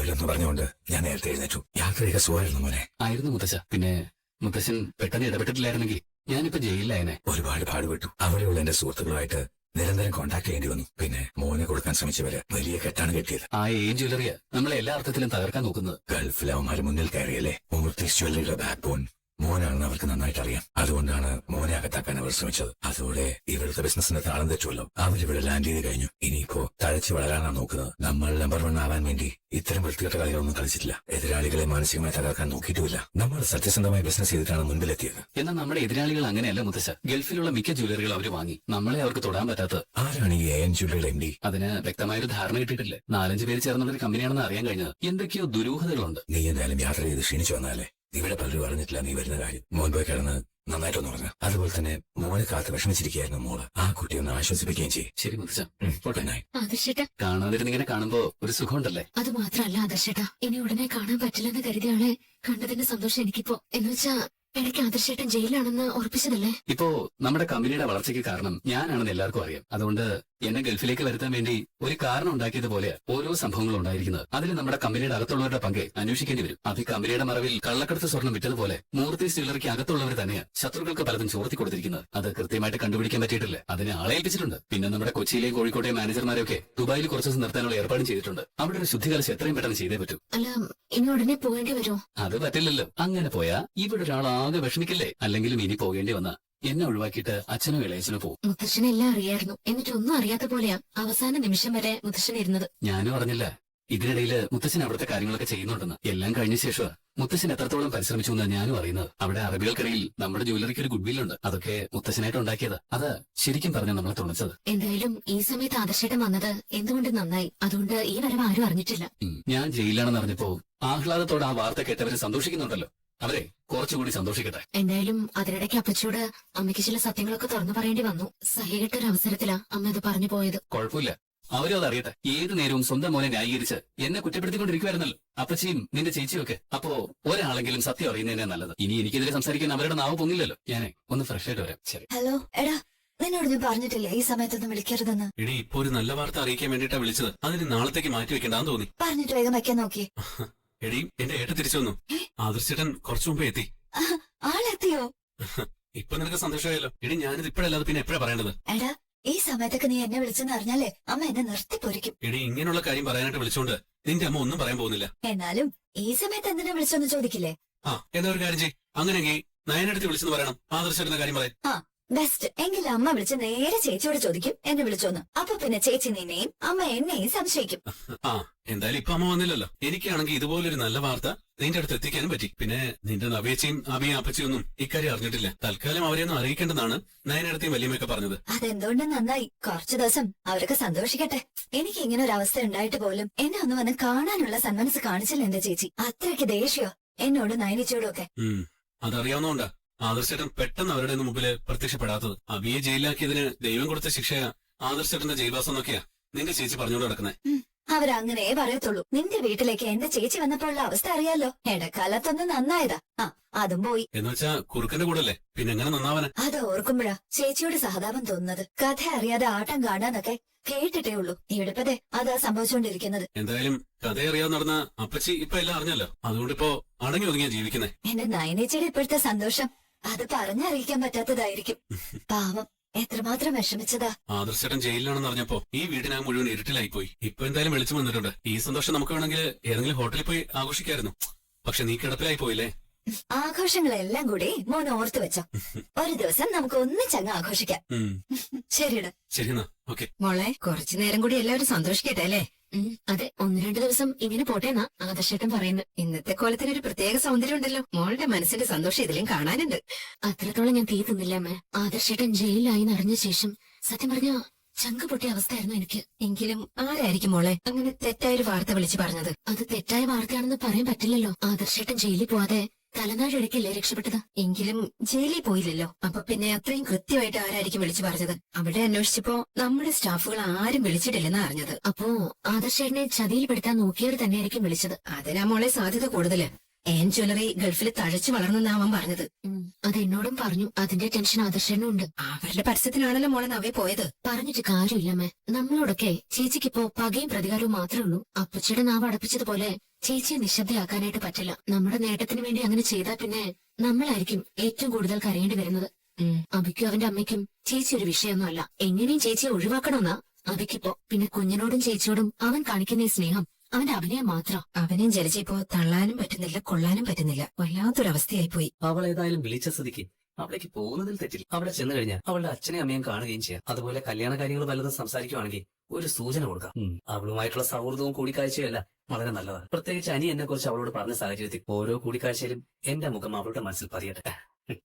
സുഖമില്ലെന്ന് പറഞ്ഞുകൊണ്ട് ഞാൻ നേരത്തെ എഴുന്നേറ്റു. യാത്രയൊക്കെ സുഖമായിരുന്നു മോനെ. ആയിരുന്നു മുത്തശ്ശ. പിന്നെ മുത്തശ്ശൻ പെട്ടെന്ന് ഇടപെട്ടിട്ടില്ലായിരുന്നെങ്കിൽ ഞാനിപ്പോ ജയിലിലായനെ. ഒരുപാട് പാടുപെട്ടു. അവിടെയുള്ള എന്റെ സുഹൃത്തുക്കളുമായിട്ട് നിരന്തരം കോണ്ടാക്ട് ചെയ്യേണ്ടി വന്നു. പിന്നെ മോനെ കൊടുക്കാൻ ശ്രമിച്ചവര് വലിയ കെട്ടാണ് കെട്ടിയത്. ആ ജ്വല്ലറിയ നമ്മളെ എല്ലാ അർത്ഥത്തിലും തകർക്കാൻ നോക്കുന്നത്. ഗൾഫിൽ അവന്മാര് മുന്നിൽ കയറിയല്ലേ. മൂർത്തീസ് ജ്വല്ലറിയുടെ ബാക്ക് ബോൺ മോനാണെന്ന് അവർക്ക് നന്നായിട്ട് അറിയാം. അതുകൊണ്ടാണ് മോനെ അകത്താക്കാൻ അവർ ശ്രമിച്ചത്. അതോടെ ഇവിടുത്തെ ബിസിനസിന്റെ താളം തെറ്റുമല്ലോ. അവരിവിടെ ലാൻഡ് ചെയ്ത് കഴിഞ്ഞു. ഇനിയിപ്പോ തഴച്ചു വളരാനാണ് നോക്കുന്നത്. നമ്മൾ നമ്പർ 1 ആവാൻ വേണ്ടി ഇത്തരം വൃത്തികെട്ട കളികളൊന്നും കളിച്ചിട്ടില്ല. എതിരാളികളെ മാനസികമായി തകർക്കാൻ നോക്കിയിട്ടുമില്ല. നമ്മൾ സത്യസന്ധമായി ബിസിനസ് ചെയ്തിട്ടാണ് മുൻപിലെത്തിയത്. എന്നാൽ നമ്മുടെ എതിരാളികൾ അങ്ങനെയല്ല മുത്തശ്ശ. ഗൾഫിലുള്ള മിക്ക ജ്വല്ലറികൾ അവർ വാങ്ങി. നമ്മളെ അവർക്ക് തൊടാൻ പറ്റാത്ത. ആരാണ് ഈ AN ജ്വല്ലറിയുടെ MD? അതിന് വ്യക്തമായൊരു ധാരണ കിട്ടിയിട്ടില്ല. 4-5 പേര് ചേർന്നുള്ളൊരു കമ്പനിയാണെന്ന് അറിയാൻ കഴിഞ്ഞത്. എന്തൊക്കെയോ ദുരൂഹതകളുണ്ട്. നീ എന്തായാലും യാത്ര ചെയ്ത് ക്ഷീണിച്ചു വന്നാലേ. ഇവിടെ പലരും അറിഞ്ഞിട്ടില്ല നീ വരുന്ന കാര്യം. മോൻ പോയി കിടന്ന് നന്നായിട്ടൊന്നും പറഞ്ഞു. അതുപോലെ തന്നെ മോനെ കാത്ത് വിഷമിച്ചിരിക്കുകയായിരുന്നു മോള്. ആ കുട്ടിയെ ഒന്ന് ആശ്വസിപ്പിക്കുകയും ചെയ്യും. ശരി മുത്തശ്ശ. ആദർശേട്ടാ, കാണാതിരുന്നിങ്ങനെ കാണുമ്പോ ഒരു സുഖമുണ്ടല്ലേ. അത് മാത്രല്ല ആദർശേട്ടാ, ഇനി ഉടനെ കാണാൻ പറ്റില്ലെന്ന് കരുതിയ ആളെ കണ്ടതിന്റെ സന്തോഷം എനിക്കിപ്പോ. എന്നുവെച്ചാ ഇടയ്ക്ക് ആദർശേട്ടൻ ജയിലാണെന്ന് ഉറപ്പിച്ചതല്ലേ. ഇപ്പോ നമ്മുടെ കമ്പനിയുടെ വളർച്ചയ്ക്ക് കാരണം ഞാനാണെന്ന് എല്ലാവർക്കും അറിയാം. അതുകൊണ്ട് എന്നെ ഗൾഫിലേക്ക് വരുത്താൻ വേണ്ടി ഒരു കാരണം ഉണ്ടാക്കിയതുപോലെ ഓരോ സംഭവങ്ങളും ഉണ്ടായിരിക്കുന്നത്. അതിൽ നമ്മുടെ കമ്പനിയുടെ അകത്തുള്ളവരുടെ പങ്ക് അന്വേഷിക്കേണ്ടി വരും. അത് കമ്പനിയുടെ മറവിൽ കള്ളക്കടത്ത് സ്വർണം വിറ്റതുപോലെ മൂർത്തീസ് ജ്വല്ലറിക്ക് അകത്തുള്ളവർ തന്നെയാണ് ശത്രുക്കൾക്ക് പലതും ചോർത്തി കൊടുത്തിരിക്കുന്നത്. അത് കൃത്യമായിട്ട് കണ്ടുപിടിക്കാൻ പറ്റിയിട്ടില്ല. അതിനെ ആളെ ഏൽപ്പിച്ചിട്ടുണ്ട്. പിന്നെ നമ്മുടെ കൊച്ചിയിലെയും കോഴിക്കോട്ടെയും മാനേജർമാരെയൊക്കെ ദുബായിൽ കുറച്ച് ദിവസം നിർത്താനുള്ള ഏർപ്പാടും ചെയ്തിട്ടുണ്ട്. അവിടെ ഒരു ശുദ്ധികലശം എത്രയും പെട്ടെന്ന് ചെയ്തേ പറ്റൂ. അല്ല, ഇനി ഉടനെ പോകേണ്ടി വരുമോ? അത് പറ്റില്ലല്ലോ. അങ്ങനെ പോയാ ഇവിടെ ഒരാളാകെ വിഷമിക്കില്ലേ. അല്ലെങ്കിലും ഇനി പോകേണ്ടി വന്ന എന്നെ ഒഴിവാക്കിയിട്ട് അച്ഛനോ ഇളയച്ചനോ പോകും. മുത്തശ്ശനെ എല്ലാം അറിയായിരുന്നു. എന്നിട്ട് ഒന്നും അറിയാത്ത പോലെയാ അവസാന നിമിഷം വരെ മുത്തശ്ശൻ ഇരുന്നത്. ഞാനും അറിഞ്ഞില്ല. ഇതിനിടയില് മുത്തശ്ശൻ അവിടുത്തെ കാര്യങ്ങളൊക്കെ ചെയ്യുന്നുണ്ടെന്ന്. എല്ലാം കഴിഞ്ഞ ശേഷം മുത്തശ്ശൻ എത്രത്തോളം പരിശ്രമിച്ചു എന്ന് ഞാനും അറിയുന്നത്. അവിടെ അറബികൾക്കിടയിൽ നമ്മുടെ ജ്വല്ലറിക്ക് ഒരു ഗുഡ് വില്ലുണ്ട്. അതൊക്കെ മുത്തശ്ശനായിട്ട് ഉണ്ടാക്കിയത്. അത് ശരിക്കും പറഞ്ഞാൽ നമ്മളെ തുണച്ചത്. എന്തായാലും ഈ സമയത്ത് ആദർശേട്ടൻ വന്നത് എന്തുകൊണ്ട് നന്നായി. അതുകൊണ്ട് ഈ വരവ് ആരും അറിഞ്ഞിട്ടില്ല. ഞാൻ ജയിലാണെന്ന് അറിഞ്ഞപ്പോ ആഹ്ലാദത്തോടെ ആ വാർത്ത കേട്ടവര് സന്തോഷിക്കുന്നുണ്ടല്ലോ. അവരെ കുറച്ചുകൂടി സന്തോഷിക്കട്ടെ. എന്തായാലും അതിനിടയ്ക്ക് അപ്പച്ചിയോട് അമ്മയ്ക്ക് ചില സത്യങ്ങളൊക്കെ തുറന്നു പറയേണ്ടി വന്നു. സഹികെട്ടൊരു അവസരത്തിലാ അമ്മ ഇത് പറഞ്ഞു പോയത്. കുഴപ്പമില്ല, അവരും അത് അറിയട്ടെ. ഏത് നേരവും സ്വന്തം മോനെ ന്യായീകരിച്ച് എന്നെ കുറ്റപ്പെടുത്തിക്കൊണ്ടിരിക്കുവായിരുന്നല്ലോ അപ്പച്ചിയും നിന്റെ ചേച്ചിയും ഒക്കെ. അപ്പോ ഒരാളെങ്കിലും സത്യം അറിയുന്നതിനെ നല്ലത്. ഇനി എനിക്കെതിരെ സംസാരിക്കാൻ അവരുടെ നാവ് പൊങ്ങില്ലല്ലോ. ഞാനേ ഒന്ന് ഫ്രഷ് ആയിട്ട് വരാം. ശരി. ഹലോ, എടാ നിന്നോട് ഞാൻ പറഞ്ഞിട്ടില്ലേ ഈ സമയത്തൊന്നും വിളിക്കരുതെന്ന്. ഇനി ഇപ്പൊ ഒരു നല്ല വാർത്ത അറിയിക്കാൻ വേണ്ടിട്ടാ വിളിച്ചത്. അതിന് നാളത്തേക്ക് മാറ്റി വെക്കണ്ടാന്ന് തോന്നി. പറഞ്ഞിട്ട് വേഗം വയ്ക്കാൻ നോക്കി. എടി, എന്റെ ഏട്ട തിരിച്ചു വന്നു. ആദർശേട്ടൻ കുറച്ചു മുമ്പേ എത്തി. ആളെത്തിയോ? ഇപ്പൊ നിനക്ക് സന്തോഷമായല്ലോ. എടി, ഞാനിത് ഇപ്പോഴല്ലാതെ പിന്നെ എപ്പോഴാ പറയേണ്ടത്? എടാ, ഈ സമയത്തൊക്കെ നീ എന്നെ വിളിച്ചെന്ന് അറിഞ്ഞാലേ അമ്മ എന്നെ നിർത്തിപ്പൊരിക്കും. എടി, ഇങ്ങനെയുള്ള കാര്യം പറയാനായിട്ട് വിളിച്ചോണ്ട് നിന്റെ അമ്മ ഒന്നും പറയാൻ പോകുന്നില്ല. എന്നാലും ഈ സമയത്ത് എന്തിനാ വിളിച്ചോന്ന് ചോദിക്കില്ലേ? എന്നാ ഒരു കാര്യം ചെയ്യ്. അങ്ങനെയെങ്കിൽ നയനടുത്ത് വിളിച്ചെന്ന് പറയണം. ആദർശേട്ടന്റെ കാര്യം പറയാം. ബെസ്റ്റ്. എങ്കിൽ അമ്മ വിളിച്ച് നേരെ ചേച്ചിയോട് ചോദിക്കും എന്നെ വിളിച്ചോന്ന്. അപ്പൊ പിന്നെ ചേച്ചി നിന്നെയും അമ്മ എന്നെയും സംശയിക്കും. എന്തായാലും ഇപ്പൊ അമ്മ വന്നില്ലല്ലോ. എനിക്കാണെങ്കിൽ ഇതുപോലൊരു നല്ല വാർത്ത നിന്റെ അടുത്ത് എത്തിക്കാനും പറ്റി. പിന്നെ നിന്റെ നവേച്ചയും അമ്മയും അപ്പച്ചിയും ഒന്നും ഇക്കാര്യം അറിഞ്ഞിട്ടില്ല. തൽക്കാലം അവരെയൊന്നും അറിയിക്കേണ്ടതാണ് നയനടുത്തേയും വല്യമ്മയൊക്കെ പറഞ്ഞത്. അതെന്തുകൊണ്ട് നന്നായി. കുറച്ചു ദിവസം അവരൊക്കെ സന്തോഷിക്കട്ടെ. എനിക്ക് ഇങ്ങനെ ഒരു അവസ്ഥ ഉണ്ടായിട്ട് പോലും എന്നെ ഒന്ന് വന്ന് കാണാനുള്ള സന്മനസ് കാണിച്ചില്ല എന്റെ ചേച്ചി. അത്രയ്ക്ക് ദേഷ്യോ എന്നോട് നയനിച്ചോടും ഒക്കെ. അതറിയാവുന്നോണ്ടാ ആദർശേട്ടൻ പെട്ടെന്ന് അവരുടെ മുമ്പില് പ്രത്യക്ഷപ്പെടാത്തത്. അബിയെ ജയിലിലാക്കിയതിന് ദൈവം കൊടുത്ത ശിക്ഷയാ ആദർശേട്ടന്റെ ജയിൽവാസം എന്നൊക്കെയാ നിന്റെ ചേച്ചി പറഞ്ഞോണ്ട് നടക്കുന്നത്. അവരങ്ങനെ പറയത്തുള്ളൂ. നിന്റെ വീട്ടിലേക്ക് എന്റെ ചേച്ചി വന്നപ്പോഴുള്ള അവസ്ഥ അറിയാലോ. ഇടക്കാലത്തൊന്ന് നന്നായതാ. അതും പോയി. എന്നുവെച്ചാ കുറുക്കന്റെ കൂടല്ലേ, പിന്നെ എങ്ങനെ നന്നാവന? അത് ഓർക്കുമ്പോഴാ ചേച്ചിയോട് സഹതാപം തോന്നുന്നത്. കഥ അറിയാതെ ആട്ടം കാണാന്നൊക്കെ കേട്ടിട്ടേ ഉള്ളൂ. ഇവിടെപ്പതേ അതാ സംഭവിച്ചുകൊണ്ടിരിക്കുന്നത്. എന്തായാലും കഥ അറിയാതെ നടന്ന അപ്പച്ചി ഇപ്പൊ എല്ലാം അറിഞ്ഞല്ലോ. അതുകൊണ്ടിപ്പോ അടങ്ങി ഒതുങ്ങിയാ ജീവിക്കുന്നേ. എന്റെ നയനേച്ചിയുടെ ഇപ്പോഴത്തെ സന്തോഷം അത് പറഞ്ഞറിയിക്കാൻ പറ്റാത്തതായിരിക്കും. പാവം എത്രമാത്രം വിഷമിച്ചതാ. ആദർശേട്ടൻ ജയിലിലാണെന്ന് അറിഞ്ഞപ്പോ ഈ വീടിനാ മുഴുവൻ ഇരുട്ടിലായിപ്പോയി. ഇപ്പൊ എന്തായാലും വെളിച്ചം വന്നിട്ടുണ്ട്. ഈ സന്തോഷം നമുക്ക് വേണമെങ്കിൽ ഏതെങ്കിലും ഹോട്ടലിൽ പോയി ആഘോഷിക്കായിരുന്നു. പക്ഷെ നീ കിടപ്പിലായി പോയില്ലേ. ആഘോഷങ്ങളെല്ലാം കൂടി മോൻ ഓർത്തു വെച്ചോ. ഒരു ദിവസം നമുക്ക് ഒന്നിച്ചങ്ങ് ആഘോഷിക്കാം. ശരിടാ. ശരിയെന്നാ, ഓക്കെ. മോളെ, കുറച്ചു നേരം കൂടി എല്ലാവരും സന്തോഷിക്കട്ടെ അല്ലേ? അതെ, 1-2 ദിവസം ഇങ്ങനെ പോട്ടേന്നാ ആദർശേട്ടൻ പറയുന്നത്. ഇന്നത്തെ കോലത്തിന് ഒരു പ്രത്യേക സൗന്ദര്യം ഉണ്ടല്ലോ. മോളുടെ മനസ്സിന്റെ സന്തോഷം ഇതിലും കാണാനുണ്ട്. അത്രത്തോളം ഞാൻ തീ തിന്നില്ല അമ്മ. ആദർശേട്ടൻ ജയിലിലായി അറിഞ്ഞ ശേഷം സത്യം പറഞ്ഞ ചങ്ക് പൊട്ടിയ അവസ്ഥയായിരുന്നു എനിക്ക്. എങ്കിലും ആരായിരിക്കും മോളെ അങ്ങനെ തെറ്റായൊരു വാർത്ത വിളിച്ചു പറഞ്ഞത്? അത് തെറ്റായ വാർത്തയാണെന്ന് പറയാൻ പറ്റില്ലല്ലോ. ആദർശേട്ടൻ ജയിലിൽ പോവാതെ തലനാടിഴക്കല്ലേ രക്ഷപ്പെട്ടത്. എങ്കിലും ജയിലിൽ പോയില്ലല്ലോ. അപ്പൊ പിന്നെ അത്രയും കൃത്യമായിട്ട് ആരായിരിക്കും വിളിച്ചു പറഞ്ഞത്? അവിടെ അന്വേഷിച്ചപ്പോ നമ്മുടെ സ്റ്റാഫുകൾ ആരും വിളിച്ചിട്ടില്ലെന്ന് അറിഞ്ഞത്. അപ്പോ ആദർശേട്ടനെ ചതിയിൽപ്പെടുത്താൻ നോക്കിയവർ തന്നെയായിരിക്കും വിളിച്ചത്. അതിനാ മോളെ സാധ്യത കൂടുതല്. AN ജ്വല്ലറി ഗൾഫിൽ തഴച്ചു വളർന്നെന്നാ അവൻ പറഞ്ഞത്. അത് എന്നോടും പറഞ്ഞു. അതിന്റെ ടെൻഷൻ ആദർശനും ഉണ്ട്. അവരുടെ പരസ്യത്തിനാണല്ലോ മോളെ നവേ പോയത്. പറഞ്ഞിട്ട് കാര്യമില്ലമ്മേ. നമ്മളോടൊക്കെ ചേച്ചിക്കിപ്പോ പകയും പ്രതികാരവും മാത്രമേ ഉള്ളൂ. അപ്പച്ചിയുടെ നാവ് അടപ്പിച്ചതുപോലെ ചേച്ചിയെ നിശബ്ദയാക്കാനായിട്ട് പറ്റില്ല. നമ്മുടെ നേട്ടത്തിന് വേണ്ടി അങ്ങനെ ചെയ്താൽ പിന്നെ നമ്മളായിരിക്കും ഏറ്റവും കൂടുതൽ കരയേണ്ടി വരുന്നത്. അബിക്കും അവന്റെ അമ്മയ്ക്കും ചേച്ചി ഒരു വിഷയമൊന്നുമല്ല. എങ്ങനെയും ചേച്ചിയെ ഒഴിവാക്കണമെന്നാ അബിക്കിപ്പോ. പിന്നെ കുഞ്ഞിനോടും ചേച്ചിയോടും അവൻ കാണിക്കുന്ന ഈ സ്നേഹം അവന്റെ അഭിനയം മാത്രം. അവനെയും ജലജിപ്പോ തള്ളാനും പറ്റുന്നില്ല, കൊള്ളാനും പറ്റുന്നില്ല. വല്ലാത്തൊരവസ്ഥയായി പോയി. അവൾ ഏതായാലും വിളിച്ച സ്ഥിതിക്ക് അവിടേക്ക് പോകുന്നതിൽ തെറ്റില്ല. അവിടെ ചെന്ന് കഴിഞ്ഞാൽ അവളുടെ അച്ഛനെയും അമ്മയും കാണുകയും ചെയ്യാം. അതുപോലെ കല്യാണ കാര്യങ്ങൾ വല്ലതും സംസാരിക്കുവാണെങ്കിൽ ഒരു സൂചന കൊടുക്കാം. അവളുമായിട്ടുള്ള സൗഹൃദവും കൂടിക്കാഴ്ചയും അല്ല വളരെ നല്ലതാണ്. പ്രത്യേകിച്ച് അനി എന്നെ കുറിച്ച് അവളോട് പറഞ്ഞ സാഹചര്യത്തിൽ ഓരോ കൂടിക്കാഴ്ചയിലും എന്റെ മുഖം അവളുടെ മനസ്സിൽ പതിയട്ടെ.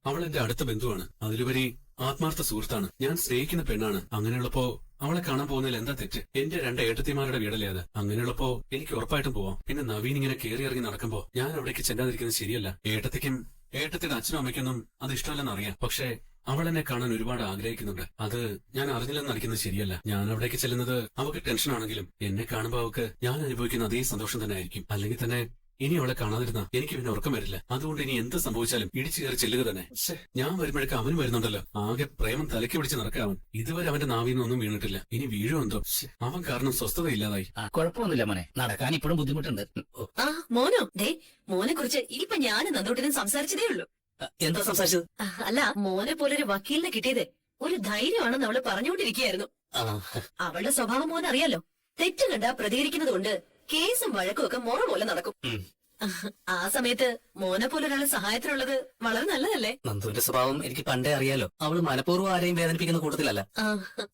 അവൾ എന്റെ അടുത്ത ബന്ധുവാണ്. അതിലുപരി ആത്മാർത്ഥ സുഹൃത്താണ്. ഞാൻ സ്നേഹിക്കുന്ന പെണ്ണാണ്. അങ്ങനെയുള്ളപ്പോ അവളെ കാണാൻ പോകുന്നതിൽ എന്താ തെറ്റ്? എന്റെ 2 ഏട്ടത്തിമാരുടെ വീടല്ലേ അത്. അങ്ങനെയുള്ളപ്പോ എനിക്ക് ഉറപ്പായിട്ടും പോവാം. പിന്നെ നവീൻ ഇങ്ങനെ കയറി ഇറങ്ങി നടക്കുമ്പോ ഞാൻ അവിടേക്ക് ചെല്ലാതിരിക്കുന്നത് ശരിയല്ല. ഏട്ടത്തിന്റെ അച്ഛനും അമ്മയ്ക്കൊന്നും അത് ഇഷ്ടമല്ലെന്ന് അറിയാം. പക്ഷേ അവൾ എന്നെ കാണാൻ ഒരുപാട് ആഗ്രഹിക്കുന്നുണ്ട്. അത് ഞാൻ അറിഞ്ഞില്ലെന്ന് നടിക്കുന്നത് ശരിയല്ല. ഞാൻ അവിടേക്ക് ചെല്ലുന്നത് അവൾക്ക് ടെൻഷൻ ആണെങ്കിലും എന്നെ കാണുമ്പോൾ അവൾക്ക് ഞാൻ അനുഭവിക്കുന്ന അതേ സന്തോഷം തന്നെ ആയിരിക്കും. അല്ലെങ്കിൽ തന്നെ ഇനി അവളെ കാണാതിരുന്ന എനിക്ക് പിന്നെ ഉറക്കം വരില്ല. അതുകൊണ്ട് ഇനി എന്ത് സംഭവിച്ചാലും ഇടിച്ചു കയറി ചെല്ലുക തന്നെ. ഞാൻ വരുമ്പോഴേക്ക് അവൻ വരുന്നുണ്ടല്ലോ. ആകെ പ്രേമം തലയ്ക്ക് പിടിച്ച് നടക്കാവൻ. ഇതുവരെ അവന്റെ നാവിന്നൊന്നും വീണിട്ടില്ല. ഇനി വീഴുമെന്തോ. അവൻ കാരണം സ്വസ്ഥത ഇല്ലാതായി. കുഴപ്പമൊന്നുമില്ല മോനെ, നടക്കാൻ ഇപ്പോഴും ബുദ്ധിമുട്ടുണ്ട്. ആ മോനോ? മോനെ കുറിച്ച് ഇപ്പൊ ഞാൻ നന്ദോട്ടിനും സംസാരിച്ചതേ ഉള്ളൂ. എന്താ സംസാരിച്ചത്? അല്ല, മോനെ പോലൊരു വക്കീലിനെ കിട്ടിയത് ഒരു ധൈര്യമാണെന്ന് അവള് പറഞ്ഞുകൊണ്ടിരിക്കുകയായിരുന്നു. അവളുടെ സ്വഭാവം മോൻ അറിയാലോ. തെറ്റ് കണ്ടാ പ്രതികരിക്കുന്നത് കൊണ്ട് കേസും വഴക്കും ഒക്കെ മുറ പോലെ നടക്കും. ആ സമയത്ത് മോനെ പോലെ ഒരാളെ സഹായത്തിനുള്ളത് വളരെ നല്ലതല്ലേ? നന്ദുവിന്റെ സ്വഭാവം എനിക്ക് പണ്ടേ അറിയാലോ. അവള് മനഃപൂർവ്വം ആരെയും വേദനിപ്പിക്കുന്ന കൂട്ടത്തിലല്ല.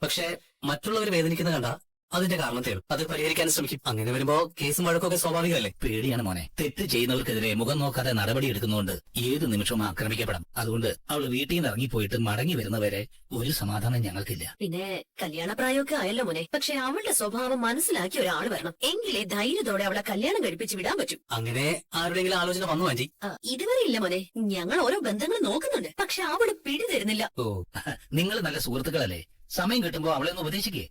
പക്ഷെ മറ്റുള്ളവർ വേദനിക്കുന്ന കണ്ട അതിന്റെ കാരണം തേടും. അത് പരിഹരിക്കാൻ ശ്രമിക്കും. അങ്ങനെ വരുമ്പോ കേസും വഴക്കൊക്കെ സ്വാഭാവികമല്ലേ? പേടിയാണ് മോനെ. തെറ്റ് ചെയ്യുന്നവർക്കെതിരെ മുഖം നോക്കാതെ നടപടി എടുക്കുന്നതുകൊണ്ട് ഏത് നിമിഷവും ആക്രമിക്കപ്പെടാം. അതുകൊണ്ട് അവള് വീട്ടിൽ നിന്ന് ഇറങ്ങിപ്പോയിട്ട് മടങ്ങി വരുന്നവരെ ഒരു സമാധാനം ഞങ്ങൾക്കില്ല. പിന്നെ കല്യാണപ്രായമൊക്കെ ആയല്ലോ മോനെ. പക്ഷെ അവളുടെ സ്വഭാവം മനസ്സിലാക്കിയ ഒരാൾ വരണം. എങ്കിലേ ധൈര്യത്തോടെ അവളെ കല്യാണം കഴിപ്പിച്ച് വിടാൻ പറ്റും. അങ്ങനെ ആരുടെയെങ്കിലും ആലോചന വന്നു ആന്റി? ഇതുവരെ ഇല്ല മോനെ. ഞങ്ങൾ ഓരോ ബന്ധങ്ങൾ നോക്കുന്നുണ്ട്. പക്ഷെ അവള് പിടി തരുന്നില്ല. ഓ, നിങ്ങൾ നല്ല സുഹൃത്തുക്കളല്ലേ? സമയം കിട്ടുമ്പോ അവളെ ഒന്ന് ഉപദേശിക്കേ.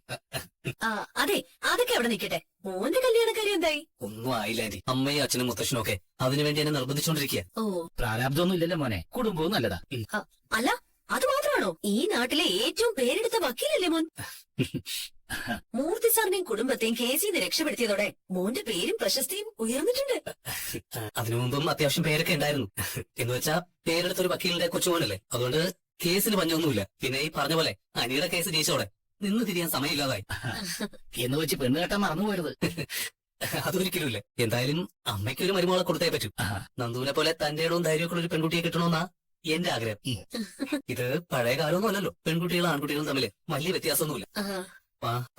അതെ, അതൊക്കെ അവിടെ നിൽക്കട്ടെ. മോന്റെ കല്യാണക്കാര്യം എന്തായി? ഒന്നും ആയില്ല ആന്റി. അമ്മയും അച്ഛനും മുത്തശ്ശനും ഒക്കെ അതിനുവേണ്ടി എന്നെ നിർബന്ധിച്ചോണ്ടിരിക്കുക. ഓ, പ്രാരാബ്ദമൊന്നും ഇല്ലല്ലോ മോനെ. കുടുംബവും നല്ലതാ. അല്ല, അത് മാത്രമാണോ? ഈ നാട്ടിലെ ഏറ്റവും പേരെടുത്ത വക്കീലല്ലേ മോൻ? മൂർത്തി സാറിനെയും കുടുംബത്തെയും കേസിൽ നിന്ന് രക്ഷപ്പെടുത്തിയതോടെ മോന്റെ പേരും പ്രശസ്തിയും ഉയർന്നിട്ടുണ്ട്. അതിനു മുമ്പും അത്യാവശ്യം പേരൊക്കെ ഉണ്ടായിരുന്നു. എന്ന് വെച്ചാ പേരെടുത്തൊരു വക്കീലിന്റെ കൊച്ചുമോനല്ലേ. അതുകൊണ്ട് കേസിന് പഞ്ഞൊന്നുമില്ല. പിന്നെ ഈ പറഞ്ഞ പോലെ അനിയുടെ കേസ് ജയിച്ചോടെ നിന്ന് തിരിയാൻ സമയമില്ലാതായി. എന്ന് വെച്ച് പെണ്ണ് കെട്ടാൻ മറന്നുപോയത്. അതൊരിക്കലും ഇല്ല. എന്തായാലും അമ്മയ്ക്കൊരു മരുമോളെ കൊടുത്തേ പറ്റൂ. നന്ദുവിനെ പോലെ തന്റെ ഇടവും ധൈര്യമൊക്കെ ഒരു പെൺകുട്ടിയെ കിട്ടണമെന്നാ എന്റെ ആഗ്രഹം. ഇത് പഴയ കാലമൊന്നും അല്ലല്ലോ. പെൺകുട്ടികളും ആൺകുട്ടികളും തമ്മിൽ വലിയ വ്യത്യാസമൊന്നുമില്ല.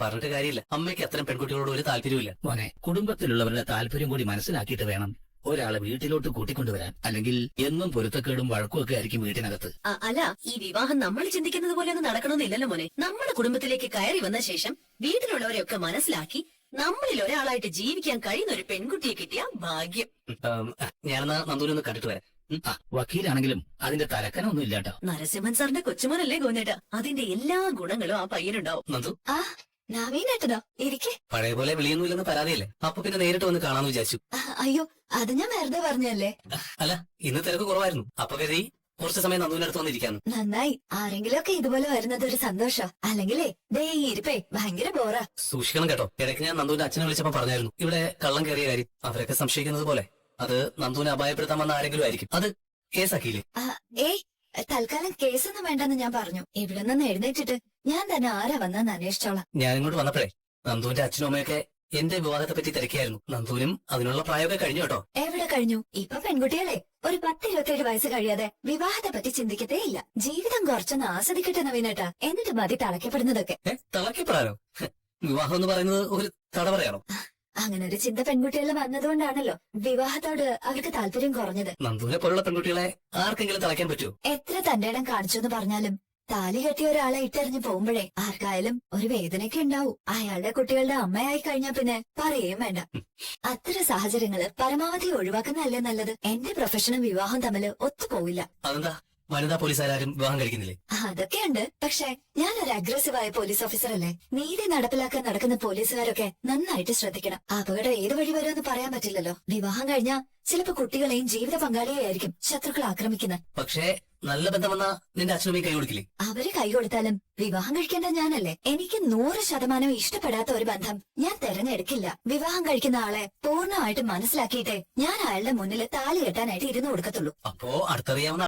പറഞ്ഞിട്ട് കാര്യമില്ല. അമ്മയ്ക്ക് അത്തരം പെൺകുട്ടികളോട് ഒരു താല്പര്യമില്ല. മോനെ, കുടുംബത്തിലുള്ളവരുടെ താല്പര്യം കൂടി മനസ്സിലാക്കിയിട്ട് വേണം ഒരാളെ വീട്ടിലോട്ട് കൂട്ടിക്കൊണ്ടുവരാൻ. അല്ലെങ്കിൽ എന്നും പൊരുത്തക്കേടും വഴക്കും ഒക്കെ ആയിരിക്കും വീട്ടിനകത്ത്. അല്ല, ഈ വിവാഹം നമ്മൾ ചിന്തിക്കുന്നത് പോലെ ഒന്നും നടക്കണമെന്നില്ലല്ലോ മോനെ. നമ്മുടെ കുടുംബത്തിലേക്ക് കയറി വന്ന ശേഷം വീട്ടിലുള്ളവരെയൊക്കെ മനസ്സിലാക്കി നമ്മളിൽ ഒരാളായിട്ട് ജീവിക്കാൻ കഴിയുന്ന ഒരു പെൺകുട്ടിയെ കിട്ടിയ ഭാഗ്യം. ഞാനെന്നാ നന്ദൂരൊന്ന് കണ്ടിട്ട് വരാം. വക്കീലാണെങ്കിലും അതിന്റെ തലക്കനൊന്നും ഇല്ലാട്ടോ. നരസിംഹൻ സാറിന്റെ കൊച്ചുമോനല്ലേ ഗോന്നേട്ടാ. അതിന്റെ എല്ലാ ഗുണങ്ങളും ആ പയ്യനുണ്ടാവും. നന്ദു, നവീനേട്ടനോ? ഇരിക്കെ. പഴയ പോലെ വിളിയൊന്നുമില്ലെന്ന് പരാതിയല്ലേ? അപ്പൊ പിന്നെ നേരിട്ട് വന്ന് കാണാന്ന് വിചാരിച്ചു. അയ്യോ, അത് ഞാൻ വെറുതെ പറഞ്ഞല്ലേ. അല്ല, ഇന്ന് തിരക്ക് കുറവായിരുന്നു. അപ്പൊ കരുതി കുറച്ച് സമയം നന്ദുവിന്റെ അടുത്ത് വന്നിരിക്കാന്ന്. നന്നായി. ആരെങ്കിലും ഒക്കെ ഇതുപോലെ വരുന്നത് ഒരു സന്തോഷം. അല്ലെങ്കിലേ ദേ ഈ ഇരിപ്പേ ഭയങ്കര ബോറാ. സൂക്ഷിക്കണം കേട്ടോ. ഇടയ്ക്ക് ഞാൻ നന്ദുവിന്റെ അച്ഛനെ വിളിച്ചപ്പോ പറഞ്ഞായിരുന്നു ഇവിടെ കള്ളം കയറിയ കാര്യം. അവരൊക്കെ സംശയിക്കുന്നത് പോലെ അത് നന്ദുവിനെ അപായപ്പെടുത്താൻ വന്ന ആരെങ്കിലും ആയിരിക്കും. അത് കേസാക്കിയില്ലേ? ഏയ്, തൽക്കാലം കേസൊന്നും വേണ്ടെന്ന് ഞാൻ പറഞ്ഞു. ഇവിടെ നിന്ന് എഴുന്നേറ്റിട്ട് ഞാൻ തന്നെ ആരാ വന്നെന്ന് അന്വേഷിച്ചോളാം. ഞാൻ ഇങ്ങോട്ട് വന്നപ്പോഴേ നന്ദുവിന്റെ അച്ഛനും അമ്മയൊക്കെ എന്റെ വിവാഹത്തെ പറ്റി തിരക്കിയായിരുന്നു. നന്ദുവിനും അതിനുള്ള പ്രായമൊക്കെ കഴിഞ്ഞു കേട്ടോ. എവിടെ കഴിഞ്ഞു? ഇപ്പൊ പെൺകുട്ടികളെ ഒരു 10-27 വയസ്സ് കഴിയാതെ വിവാഹത്തെ പറ്റി ചിന്തിക്കത്തേ ഇല്ല. ജീവിതം കുറച്ചൊന്ന് ആസ്വദിക്കട്ടെ നവീനേട്ടാ. എന്നിട്ട് മതി തളയ്ക്കപ്പെടുന്നതൊക്കെ. തിളക്കിപ്പെടാനോ? വിവാഹം എന്ന് പറയുന്നത് ഒരു തടവറയാണോ? അങ്ങനെ ഒരു ചിന്ത പെൺകുട്ടികളിൽ വന്നതുകൊണ്ടാണല്ലോ വിവാഹത്തോട് അവർക്ക് താല്പര്യം കുറഞ്ഞത്. നന്ദുവിനെ പോലുള്ള പെൺകുട്ടികളെ ആർക്കെങ്കിലും തളയ്ക്കാൻ പറ്റുമോ? എത്ര തന്റെ ഇടം കാണിച്ചു എന്ന് പറഞ്ഞാലും താലി കെട്ടിയ ഒരാളെ ഇട്ടെറിഞ്ഞു പോകുമ്പോഴേ ആർക്കായാലും ഒരു വേദനയൊക്കെ ഉണ്ടാവും. അയാളുടെ കുട്ടികളുടെ അമ്മയായി കഴിഞ്ഞാ പിന്നെ പറയുകയും വേണ്ട. അത്തരം സാഹചര്യങ്ങള് പരമാവധി ഒഴിവാക്കുന്നതല്ലേ നല്ലത്. എന്റെ പ്രൊഫഷനും വിവാഹം തമ്മിൽ ഒത്തുപോവില്ല. അതെന്താ? വനിതാ പോലീസുകാരും വിവാഹം കഴിക്കുന്നില്ലേ? അതൊക്കെയുണ്ട്. പക്ഷെ ഞാനൊരു അഗ്രസീവായ പോലീസ് ഓഫീസർ അല്ലേ. നീതി നടപ്പിലാക്കാൻ നടക്കുന്ന പോലീസുകാരൊക്കെ നന്നായിട്ട് ശ്രദ്ധിക്കണം. അപകടം ഏത് വഴി വരുമെന്ന് പറയാൻ പറ്റില്ലല്ലോ. വിവാഹം കഴിഞ്ഞാൽ ചിലപ്പോ കുട്ടികളെയും ജീവിത പങ്കാളിയെയായിരിക്കും ശത്രുക്കൾ ആക്രമിക്കുന്നത്. പക്ഷേ നല്ല ബന്ധം വന്നാ നിന്റെ അച്ഛനമ്മയും കൈ കൊടുക്കില്ലേ? അവര് കൈ കൊടുത്താലും വിവാഹം കഴിക്കേണ്ട ഞാനല്ലേ. എനിക്ക് 100% ഇഷ്ടപ്പെടാത്ത ഒരു ബന്ധം ഞാൻ തെരഞ്ഞെടുക്കില്ല. വിവാഹം കഴിക്കുന്ന ആളെ പൂർണ്ണമായിട്ട് മനസ്സിലാക്കിയിട്ടേ ഞാൻ അയാളുടെ മുന്നിൽ താലി കെട്ടാനായിട്ട് ഇരുന്നു കൊടുക്കത്തുള്ളൂ. അപ്പോ അടുത്തറിയാവുന്ന